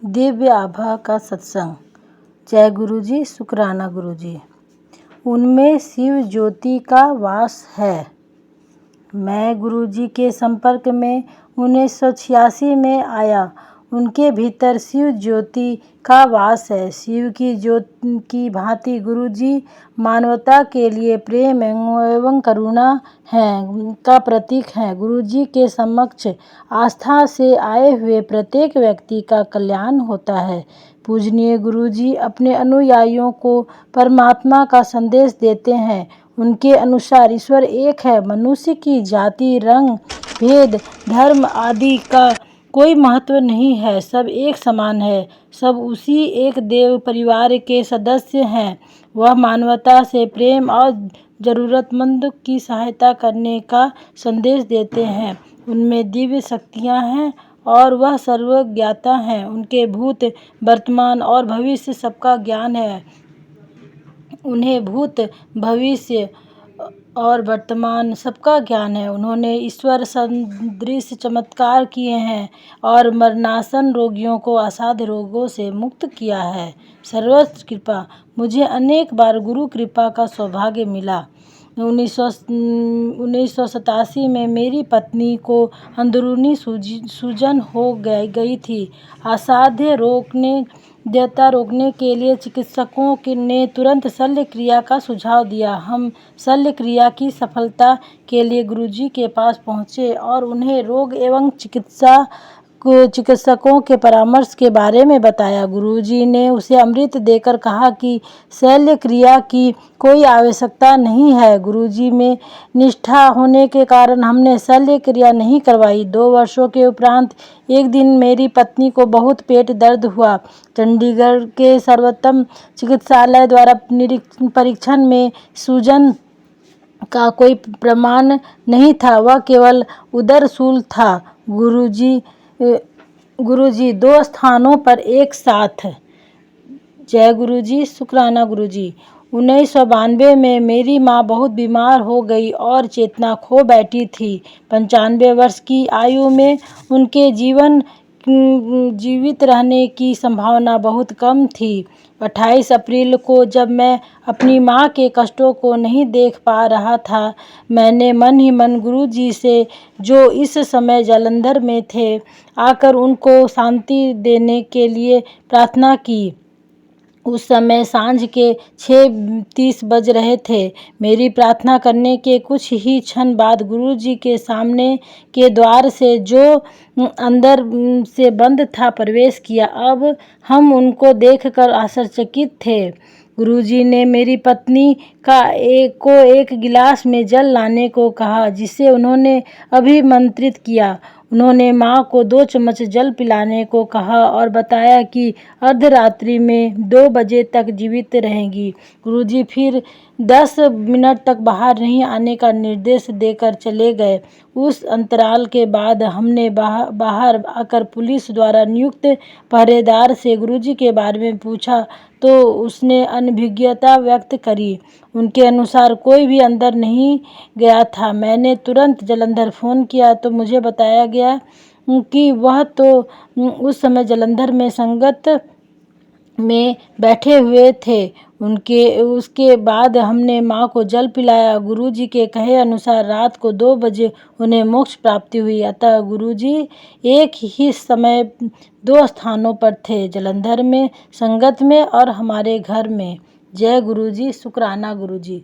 दिव्य आभा का सत्संग। जय गुरु जी, शुक्राना गुरु जी। उनमें शिव ज्योति का वास है। मैं गुरु जी के संपर्क में 1986 में आया। उनके भीतर शिव ज्योति का वास है। शिव की ज्योति की भांति गुरु जी मानवता के लिए प्रेम एवं करुणा का प्रतीक हैं। गुरु जी के समक्ष आस्था से आए हुए प्रत्येक व्यक्ति का कल्याण होता है। पूजनीय गुरु जी अपने अनुयायियों को परमात्मा का संदेश देते हैं। उनके अनुसार ईश्वर एक है। मनुष्य की जाति, रंग, भेद, धर्म आदि का कोई महत्व नहीं है। सब एक समान है। सब उसी एक देव परिवार के सदस्य हैं। वह मानवता से प्रेम और जरूरतमंद की सहायता करने का संदेश देते हैं। उनमें दिव्य शक्तियाँ हैं और वह सर्वज्ञाता हैं। उनके भूत, वर्तमान और भविष्य सबका ज्ञान है। उन्हें भूत, भविष्य और वर्तमान सबका ज्ञान है। उन्होंने ईश्वर सदृश चमत्कार किए हैं और मरणासन रोगियों को असाध्य रोगों से मुक्त किया है। सर्वोच्च कृपा। मुझे अनेक बार गुरु कृपा का सौभाग्य मिला। 1987 में मेरी पत्नी को अंदरूनी सूजन हो गई थी। असाध्य रोकने के लिए चिकित्सकों ने तुरंत शल्य क्रिया का सुझाव दिया। हम शल्य क्रिया की सफलता के लिए गुरुजी के पास पहुंचे और उन्हें रोग एवं चिकित्सकों के परामर्श के बारे में बताया। गुरुजी ने उसे अमृत देकर कहा कि शल्य क्रिया की कोई आवश्यकता नहीं है। गुरुजी में निष्ठा होने के कारण हमने शल्य क्रिया नहीं करवाई। 2 वर्षों के उपरांत एक दिन मेरी पत्नी को बहुत पेट दर्द हुआ। चंडीगढ़ के सर्वोत्तम चिकित्सालय द्वारा परीक्षण में सूजन का कोई प्रमाण नहीं था। वह केवल उदरशूल था। गुरुजी 2 स्थानों पर एक साथ। जय गुरु जी, शुक्राना गुरु जी। 1992 में मेरी माँ बहुत बीमार हो गई और चेतना खो बैठी थी। 95 वर्ष की आयु में उनके जीवित रहने की संभावना बहुत कम थी। 28 अप्रैल को जब मैं अपनी माँ के कष्टों को नहीं देख पा रहा था, मैंने मन ही मन गुरु जी से, जो इस समय जालंधर में थे, आकर उनको शांति देने के लिए प्रार्थना की। उस समय सांझ के 6:30 बज रहे थे। मेरी प्रार्थना करने के कुछ ही क्षण बाद गुरु जी के सामने के द्वार से, जो अंदर से बंद था, प्रवेश किया। अब हम उनको देखकर आश्चर्यचकित थे। गुरुजी ने मेरी पत्नी को एक गिलास में जल लाने को कहा, जिसे उन्होंने अभिमंत्रित किया। उन्होंने माँ को 2 चम्मच जल पिलाने को कहा और बताया कि अर्धरात्रि में 2 बजे तक जीवित रहेंगी। गुरुजी फिर 10 मिनट तक बाहर नहीं आने का निर्देश देकर चले गए। उस अंतराल के बाद हमने बाहर आकर पुलिस द्वारा नियुक्त पहरेदार से गुरुजी के बारे में पूछा तो उसने अनभिज्ञता व्यक्त करी। उनके अनुसार कोई भी अंदर नहीं गया था। मैंने तुरंत जालंधर फ़ोन किया तो मुझे बताया गया कि वह तो उस समय जालंधर में संगत में बैठे हुए थे। उसके बाद हमने माँ को जल पिलाया। गुरुजी के कहे अनुसार रात को 2 बजे उन्हें मोक्ष प्राप्ति हुई। अतः गुरुजी एक ही समय 2 स्थानों पर थे, जालंधर में, संगत में और हमारे घर में। जय गुरुजी, शुक्राना गुरुजी।